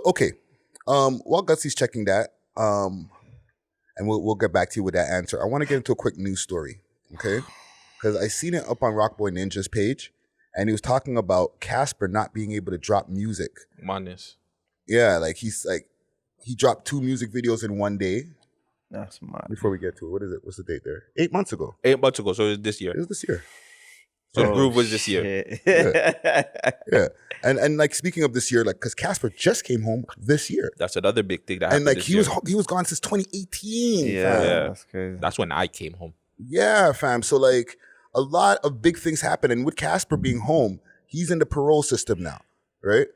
okay. While Gutzy's checking that, and we'll get back to you with that answer. I want to get into a quick news story, okay? Because I seen it up on Rockboy Ninja's page, and he was talking about Casper not being able to drop music. Madness. Yeah, like he dropped 2 music videos in one day. That's mad. Before we get to it, what is it? What's the date there? 8 months ago. 8 months ago, so it was this year. It was this year. So the groove was this year. Yeah. And like speaking of this year, like because Casper just came home this year. That's another big thing that happened. And like he was gone since 2018. Yeah, fam. that's crazy. That's when I came home. Yeah, fam. So like a lot of big things happen. And with Casper being home, he's in the parole system now, right?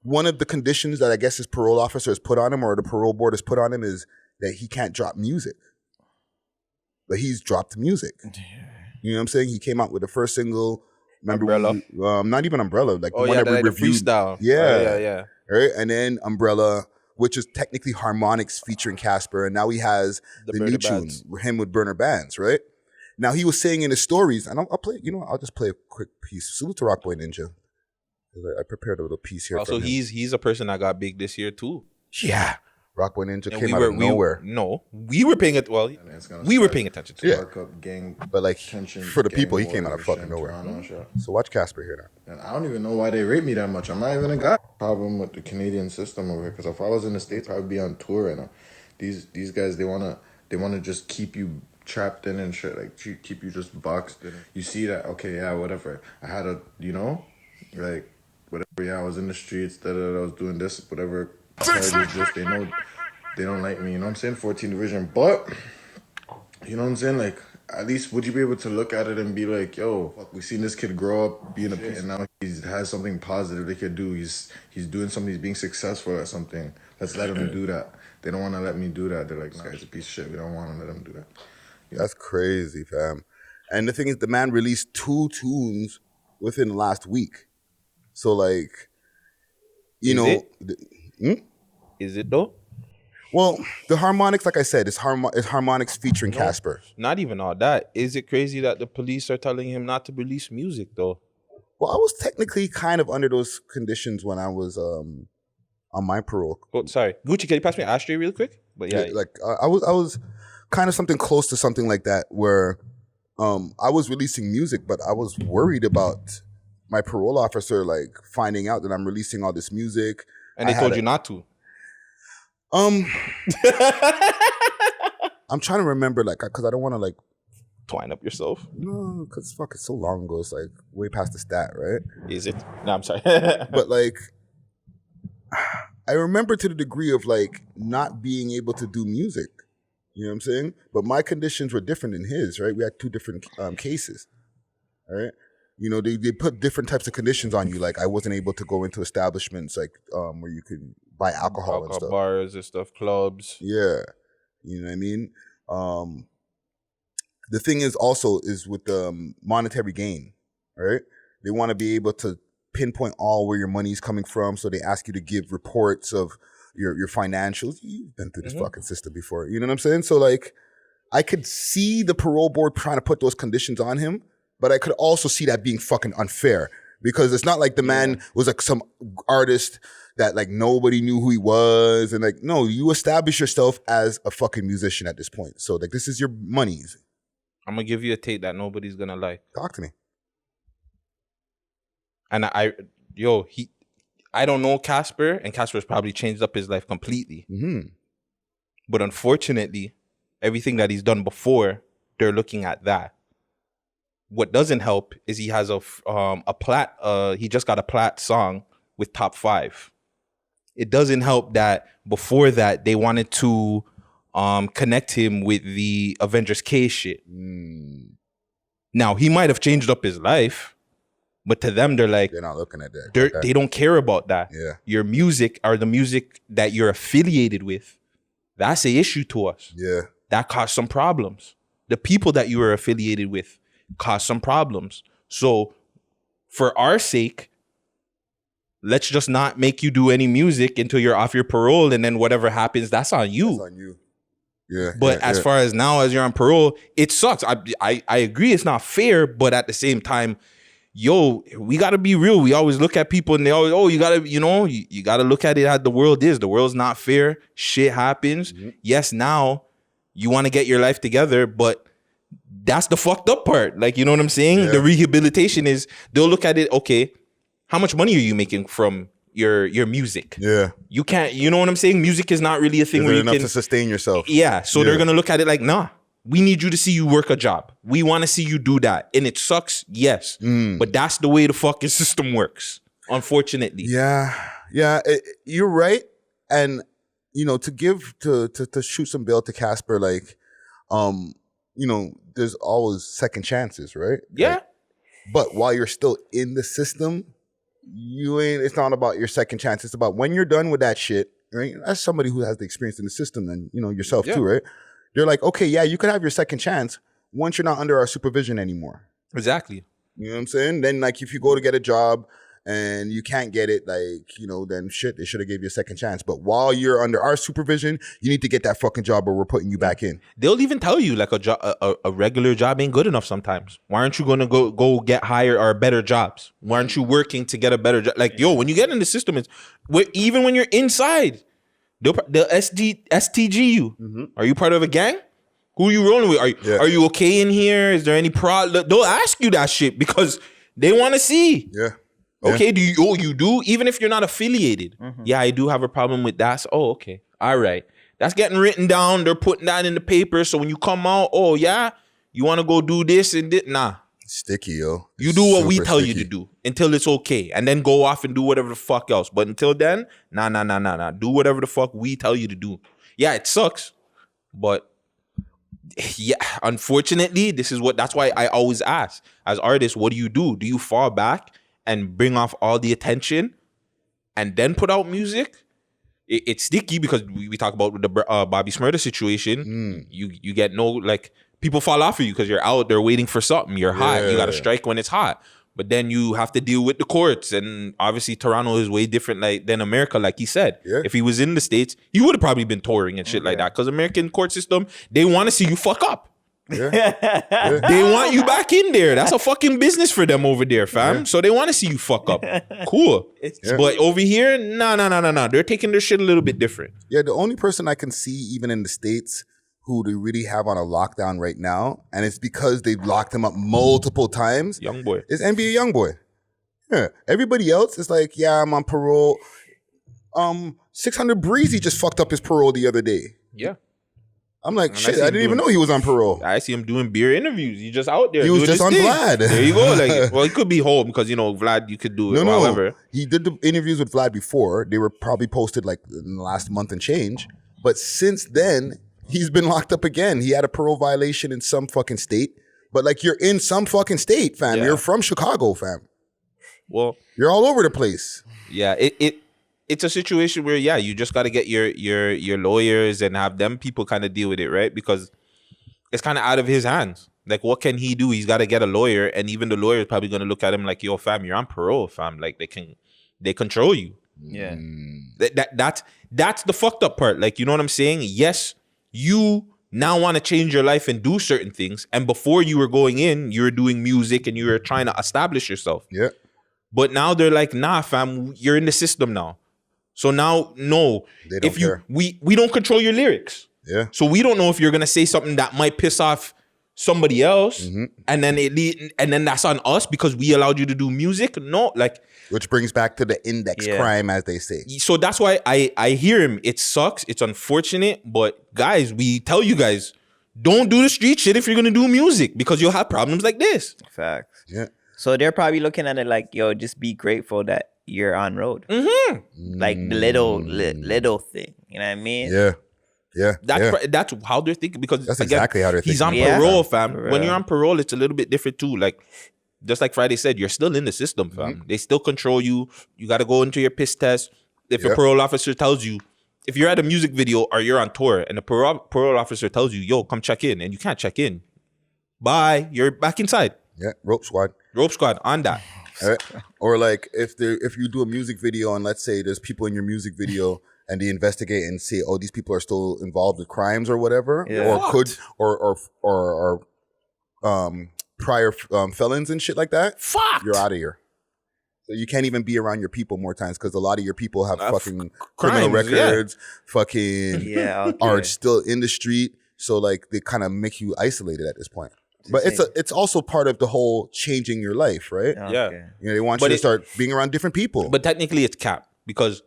One of the conditions that I guess his parole officer has put on him or the parole board has put on him is that he can't drop music. But he's dropped music. You know what I'm saying? He came out with the first single. Remember, Umbrella? Not even Umbrella. Like the one yeah, that we the reviewed. freestyle. Yeah. Right? And then Umbrella, which is technically Harmonics featuring Casper. And now he has the new tune, him with Burner Bands, right? Now he was saying in his stories, and I'll play, I'll just play a quick piece. Salute to Rockboy Ninja. I prepared a little piece here. Also, he's a person that got big this year too. Yeah. Rockboy Ninja came out of nowhere. We were paying it. Well, we were paying attention to it. Gang, but like for the people, he came out of fucking nowhere. So watch Casper here now. And I don't even know why they rate me that much. I'm not even a guy. Problem with the Canadian system over here, because if I was in the States, I would be on tour right now. These guys, they wanna just keep you trapped in and shit, like keep you just boxed in. You see that? Okay, yeah, whatever. I had a, like whatever. Yeah, I was in the streets. I was doing this, whatever. Just, they know they don't like me, you know what I'm saying? 14 division, but you know what I'm saying? Like, at least would you be able to look at it and be like, yo, fuck, we seen this kid grow up being and now he has something positive they could do. He's doing something, he's being successful at something. Let's let him do that. They don't want to let me do that. They're like, this guy's a piece of shit. We don't want to let him do that. Yeah. That's crazy, fam. And the thing is, the man released 2 tunes within the last week. So like, Is it though? Well, the Harmonics, like I said, is Harmonics featuring Casper. Not even all that. Is it crazy that the police are telling him not to release music though? Well, I was technically kind of under those conditions when I was on my parole. Oh, sorry, Gucci, can you pass me an ashtray real quick? But yeah, like I was kind of something close to something like that where I was releasing music, but I was worried about my parole officer like finding out that I'm releasing all this music. And they told you not to. I'm trying to remember, like, because I don't want to like twine up yourself. No, because fuck, it's so long ago. It's like way past the stat, right? Is it? No, I'm sorry. But like, I remember to the degree of like not being able to do music. You know what I'm saying? But my conditions were different than his, right? We had 2 different cases, all right? They put different types of conditions on you. Like I wasn't able to go into establishments like where you could buy alcohol and stuff. Bars and stuff, clubs. Yeah. You know what I mean? The thing is also is with the monetary gain, right? They want to be able to pinpoint all where your money's coming from. So they ask you to give reports of your financials. You've been through this fucking system before. You know what I'm saying? So like I could see the parole board trying to put those conditions on him, but I could also see that being fucking unfair because it's not like the man was like some artist that like nobody knew who he was. And like, no, you establish yourself as a fucking musician at this point. So like, this is your monies. I'm going to give you a take that nobody's going to like. Talk to me. And I don't know Casper, and Casper's probably changed up his life completely. Mm-hmm. But unfortunately, everything that he's done before, they're looking at that. What doesn't help is he has he just got a plat song with top 5. It doesn't help that before that they wanted to connect him with the Avengers K shit. Now he might have changed up his life, but to them they're like, they're not looking at that. They don't care about that. Yeah. Your music or the music that you're affiliated with, that's an issue to us. Yeah. That caused some problems. The people that you were affiliated with caused some problems. So for our sake, let's just not make you do any music until you're off your parole, and then whatever happens, that's on you. That's on you. Yeah. But as far as now, as you're on parole, it sucks. I agree it's not fair, but at the same time, yo, we gotta be real. We always look at people and they always, oh, you gotta, you gotta look at it as the world is. The world's not fair. Shit happens. Yes, now you want to get your life together, but that's the fucked up part. Like, you know what I'm saying? Yeah. The rehabilitation is, they'll look at it, okay, how much money are you making from your music? Yeah. You can't, you know what I'm saying? Music is not really a thing Is where it you enough can to sustain yourself? Yeah, so they're gonna look at it like, nah, we need you to see you work a job. We want to see you do that, and it sucks, yes, but that's the way the fucking system works. Unfortunately, Yeah, you're right. And to shoot some bail to Casper, like, there's always second chances, right? yeah, Like, but while you're still in the system, it's not about your second chance. It's about when you're done with that shit, right? As somebody who has the experience in the system and, yourself too, right? They're like, okay, yeah, you could have your second chance once you're not under our supervision anymore. exactly. You know what I'm saying? Then, like, if you go to get a job and you can't get it, like, then shit, they should have gave you a second chance. But while you're under our supervision, you need to get that fucking job or we're putting you back in. They'll even tell you like a regular job ain't good enough sometimes. Why aren't you gonna go get higher or better jobs? Why aren't you working to get a better job? Like, yo, when you get in the system, even when you're inside, they'll STG you. Are you part of a gang? Who are you rolling with? Are you okay in here? Is there any problem? They'll ask you that shit because they want to see. Yeah. Okay, you do? Even if you're not affiliated. Yeah, I do have a problem with that. So, okay. All right. That's getting written down. They're putting that in the paper. So when you come out, oh, yeah, you want to go do this and this? Nah. Sticky, yo. You do what we Super tell you sticky. to do until it's okay. And then go off and do whatever the fuck else. But until then, nah. Do whatever the fuck we tell you to do. Yeah, it sucks. But yeah, unfortunately, that's why I always ask, as artists, what do? Do you fall back and bring off all the attention and then put out music? It's sticky because we talk about the Bobby Smurda situation. You get no, like, people fall off of you because you're out there waiting for something. You're hot. You got to strike when it's hot. But then you have to deal with the courts. And obviously Toronto is way different than America, like he said. Yeah. If he was in the States, he would have probably been touring and shit like that. Because American court system, they want to see you fuck up. Yeah. They want you back in there. That's a fucking business for them over there, fam. Yeah. So they want to see you fuck up. Cool. But over here, nah. They're taking their shit a little bit different. Yeah, the only person I can see, even in the States, who they really have on a lockdown right now, and it's because they've locked him up multiple times, Young boy. is NBA Youngboy. Yeah. Everybody else is like, yeah, I'm on parole. 600 Breezy just fucked up his parole the other day. Yeah. I'm like, And shit, I see I him didn't even doing- know he was on parole. I see him doing beer interviews. He's just out there. He was doing just his on thing. Vlad. There you go. Like, well, he could be home because, Vlad, you could do it. No. However. He did the interviews with Vlad before. They were probably posted like in the last month and change. But since then, he's been locked up again. He had a parole violation in some fucking state. But like, you're in some fucking state, fam. Yeah. You're from Chicago, fam. Well, You're all over the place. yeah, it's a situation where, yeah, you just got to get your lawyers and have them people kind of deal with it, right? Because it's kind of out of his hands. Like, what can he do? He's got to get a lawyer, and even the lawyer is probably going to look at him like, yo, fam, you're on parole, fam. Like, they control you. Yeah. That's the fucked up part. Like, you know what I'm saying? Yes, you now want to change your life and do certain things. And before you were going in, you were doing music and you were trying to establish yourself. Yeah. But now they're like, nah, fam, you're in the system now. So now, no, They don't care. we don't control your lyrics. Yeah. So we don't know if you're gonna say something that might piss off somebody else, and then that's on us because we allowed you to do music. No, like, Which brings back to the index Yeah. crime, as they say. so that's why I hear him. It sucks. It's unfortunate, but guys, we tell you guys, don't do the street shit if you're gonna do music because you'll have problems like this. Facts. Yeah. So they're probably looking at it like, yo, just be grateful that you're on road. Like the little thing. You know what I mean? Yeah. Yeah. That's how they're thinking because That's exactly how they're He's on thinking. Yeah. parole, fam. For When real. you're on parole, it's a little bit different too. Like, just like Friday said, you're still in the system, fam. They still control you. You got to go into your piss test. If your Yep. parole officer tells you, if you're at a music video or you're on tour and the parole officer tells you, yo, come check in, and you can't check in, bye, you're back inside. Yeah. Rope squad. Rope squad on that. Right? Or like if you do a music video and let's say there's people in your music video and they investigate and say, oh, these people are still involved with crimes or whatever, Yeah. or What? could or prior felons and shit like that, Fuck. you're out of here. So you can't even be around your people more times because a lot of your people have fucking crimes, criminal records, fucking Yeah, okay. are still in the street. So like they kind of make you isolated at this point. But it's also part of the whole changing your life, right? Yeah. Okay. You know, they want But you to start being around different people. But technically it's cap because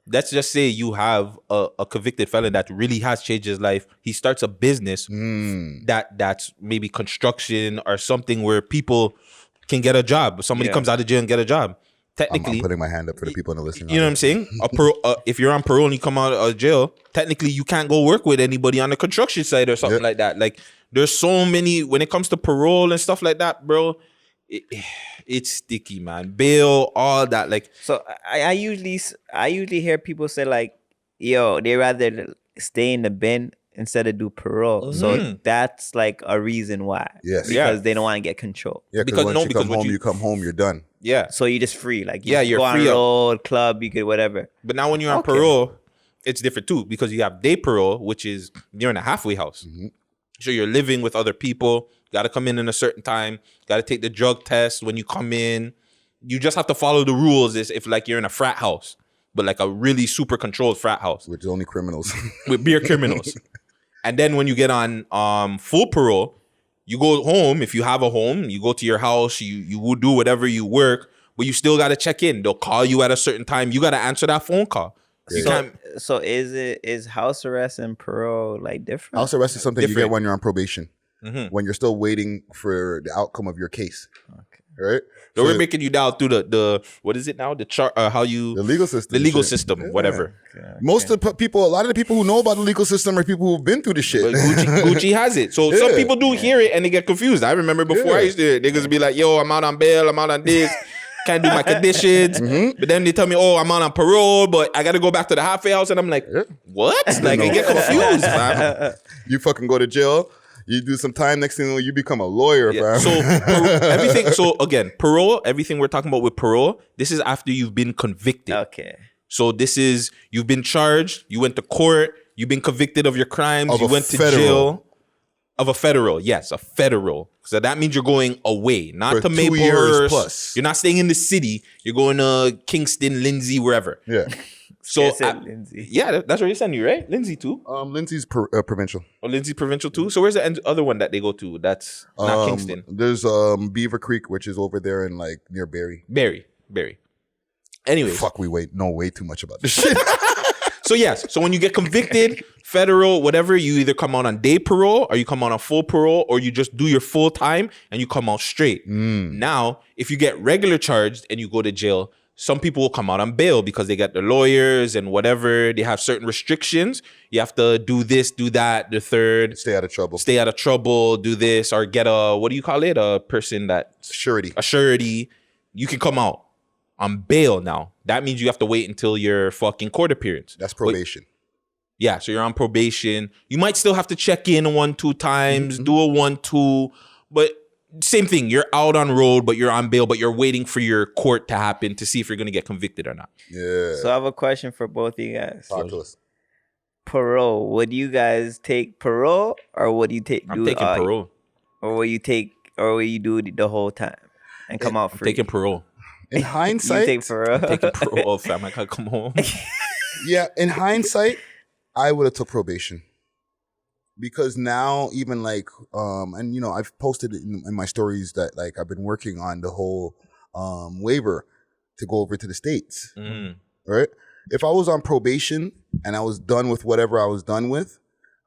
let's just say you have a convicted felon that really has changed his life. He starts a business that's maybe construction or something where people can get a job. Somebody comes out of jail and get a job. Technically, I'm putting my hand up for the people in the listening. you know what I'm saying? If you're on parole and you come out of jail, technically you can't go work with anybody on the construction site or something like that. Like there's so many when it comes to parole and stuff like that, bro. It's sticky, man. Bail, all that. Like So I usually hear people say like, yo, they rather stay in the bin instead of do parole. So that's like a reason why. Yes. Because they don't want to get control. Yeah, Because- once no, you because come what home, you- you come home, you're done. yeah. So you're just free. Like Yeah, you're go on free up. road, club, you could whatever. But now when you're on Okay. parole, it's different too because you have day parole, which is you're in a halfway house. So you're living with other people. Got to come in a certain time. Got to take the drug test when you come in. You just have to follow the rules as if like you're in a frat house, but like a really super controlled frat house Which is only criminals. with beer criminals. And then when you get on full parole, you go home. If you have a home, you go to your house. You will do whatever you work, but you still got to check in. They'll call you at a certain time. You got to answer that phone call. You can't. So is house arrest and parole like different? House arrest is something you Different. get when you're on probation, when you're still waiting for the outcome of your case. Right? So we're making you down through the what is it now? The chart, how you the legal system. the legal shit. system, Yeah. whatever. Most of the people, a lot of the people who know about the legal system are people who've been through the shit. But Gucci has it. So some Yeah. people do hear it and they get confused. I remember before I used to, niggas be like, yo, I'm out on bail, I'm out on this, can't do my conditions. But then they tell me, oh, I'm out on parole, but I got to go back to the halfway house. And I'm like, what? Like, I get confused, man. You fucking go to jail, you do some time, next thing you know, you become a lawyer, Yeah. fam. So everything. So again, parole. Everything we're talking about with parole. This is after you've been convicted. Okay. So this is you've been charged. You went to court. You've been convicted of your crimes. Of You a went to federal. jail. Of a federal, yes, a federal. So that means you're going away, not For to 2 years Maplehurst. plus. You're not staying in the city. You're going to Kingston, Lindsay, wherever. Yeah. So Yes, Lindsay. yeah, that's where they send you, right? Lindsay too, Lindsay's provincial. or Lindsay Provincial too. So where's the other one that they go to? That's not Kingston. There's Beaver Creek, which is over there in like near Barrie. Barry. Anyways, Fuck, we know way too much about this shit. so yes, so when you get convicted, federal, whatever, you either come out on day parole or you come out on full parole or you just do your full time and you come out straight. Now, if you get regular charged and you go to jail, some people will come out on bail because they got their lawyers and whatever. They have certain restrictions. You have to do this, do that, the third, Stay out of trouble. stay out of trouble, do this, or get a, what do you call it? A person that, Surety. a surety. You can come out on bail now. That means you have to wait until your fucking court appearance. That's probation. Yeah, so you're on probation. You might still have to check in 1-2 times, do a 1-2, but same thing. You're out on road, but you're on bail, but you're waiting for your court to happen to see if you're going to get convicted or not. Yeah. So I have a question for both of you guys. Talk to us. Parole. Would you guys take parole or would you take I'm taking parole. or will you do the whole time and come out I'm free? taking parole. In You hindsight, take parole. Taking parole, fam. I gotta come home. yeah, in hindsight, I would have took probation. Because now, even like, and you know, I've posted it in my stories that like I've been working on the whole waiver to go over to the States, right? If I was on probation and I was done with whatever I was done with,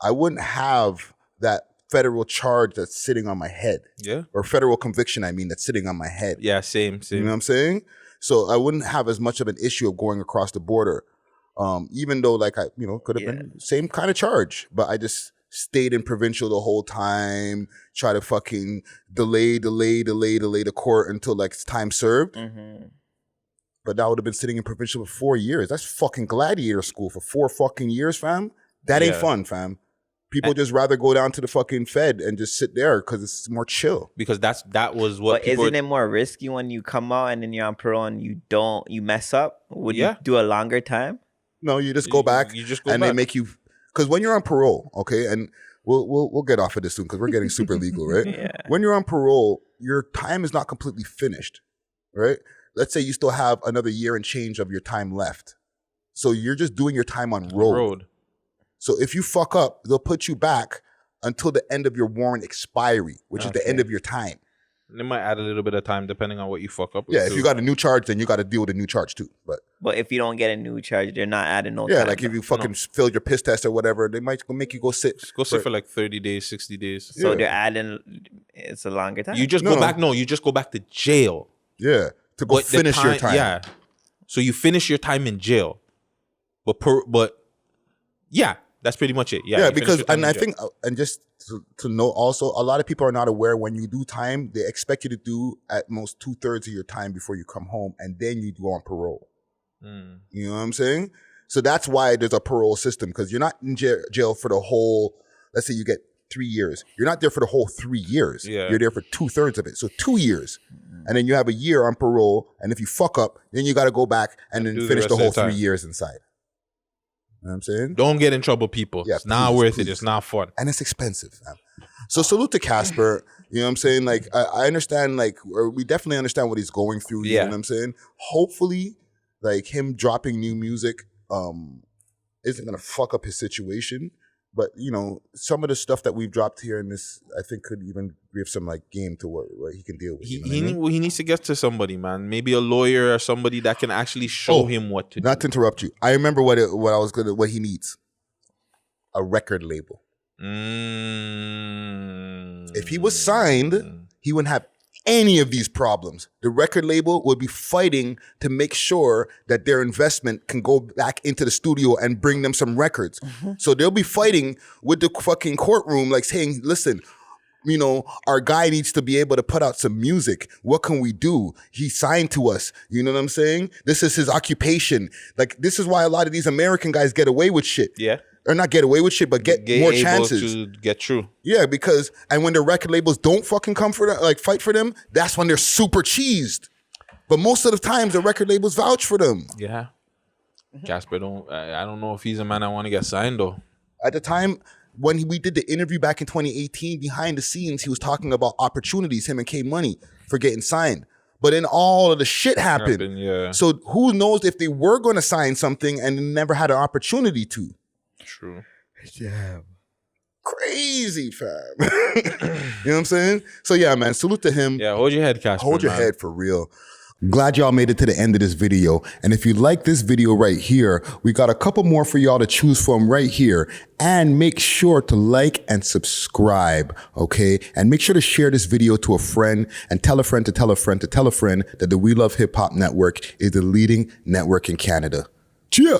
I wouldn't have that federal charge that's sitting on my head, Yeah. or federal conviction, I mean, that's sitting on my head. Yeah, same. You know what I'm saying? So I wouldn't have as much of an issue of going across the border, even though like I, you know, could have been same kind of charge, but I just stayed in provincial the whole time, try to fucking delay the court until like it's time served. But that would have been sitting in provincial for 4 years. That's fucking gladiator school for 4 fucking years, fam. That ain't Yeah. fun, fam. People just rather go down to the fucking Fed and just sit there because it's more chill. Because that was what But people isn't it more risky when you come out and then you're on parole and you mess up? Would Yeah. you do a longer time? No, you just go back. You just go and back. they make you, because when you're on parole, okay, and we'll get off of this soon because we're getting super legal, right? Yeah. When you're on parole, your time is not completely finished, right? Let's say you still have another year and change of your time left. So you're just doing your time on road. So if you fuck up, they'll put you back until the end of your warrant expiry, which is the end of your time. They might add a little bit of time depending on what you fuck up with. Yeah, if you got a new charge, then you got to deal with a new charge too. But if you don't get a new charge, they're not adding no time. Yeah, like if you fucking failed your piss test or whatever, they might make you go sit. Sit for like 30 days, 60 days. So they're adding, it's a longer time. You just go back, you just go back to jail. Yeah, to go finish your time. Yeah, so you finish your time in jail. But yeah, that's pretty much it. Yeah, because I think just to know also, a lot of people are not aware when you do time, they expect you to do at most 2/3 of your time before you come home, and then you go on parole. You know what I'm saying? So that's why there's a parole system, because you're not in jail for the whole. Let's say you get 3 years. You're not there for the whole 3 years. Yeah. You're there for 2/3 of it. So 2 years. And then you have a year on parole. And if you fuck up, then you got to go back and then finish the whole 3 years inside. You know what I'm saying? Don't get in trouble, people. Yeah, it's not worth it. It's not fun. And it's expensive, man. So salute to Casper. You know what I'm saying? Like, I understand, like, or we definitely understand what he's going through. You know what I'm saying? Hopefully, like, him dropping new music isn't going to fuck up his situation. But, you know, some of the stuff that we've dropped here in this, I think could even give some, like, game to what he can deal with. He needs to get to somebody, man. Maybe a lawyer or somebody that can actually show him what to do. Not to interrupt you. I remember what he needs. A record label. If he was signed, he wouldn't have any of these problems. The record label would be fighting to make sure that their investment can go back into the studio and bring them some records. So they'll be fighting with the fucking courtroom, like saying, listen, you know, our guy needs to be able to put out some music. What can we do? He signed to us. You know what I'm saying? This is his occupation. Like, this is why a lot of these American guys get away with shit. Yeah. Or not get away with shit, but get more chances to get through. Yeah, because when the record labels don't fucking come for them, like fight for them, that's when they're super cheesed. But most of the times, the record labels vouch for them. Yeah, Casper I don't know if he's a man I want to get signed though. At the time when we did the interview back in 2018, behind the scenes, he was talking about opportunities, him and K Money, for getting signed. But then all of the shit happened. Yeah. So who knows if they were going to sign something and never had an opportunity to. True. Yeah. Crazy, fam. You know what I'm saying? So yeah, man, salute to him. Yeah, hold your head, Casper. Hold your head for real. Glad y'all made it to the end of this video. And if you like this video right here, we got a couple more for y'all to choose from right here. And make sure to like and subscribe, okay? And make sure to share this video to a friend and tell a friend to tell a friend to tell a friend that the We Love Hip Hop Network is the leading network in Canada. Cheer!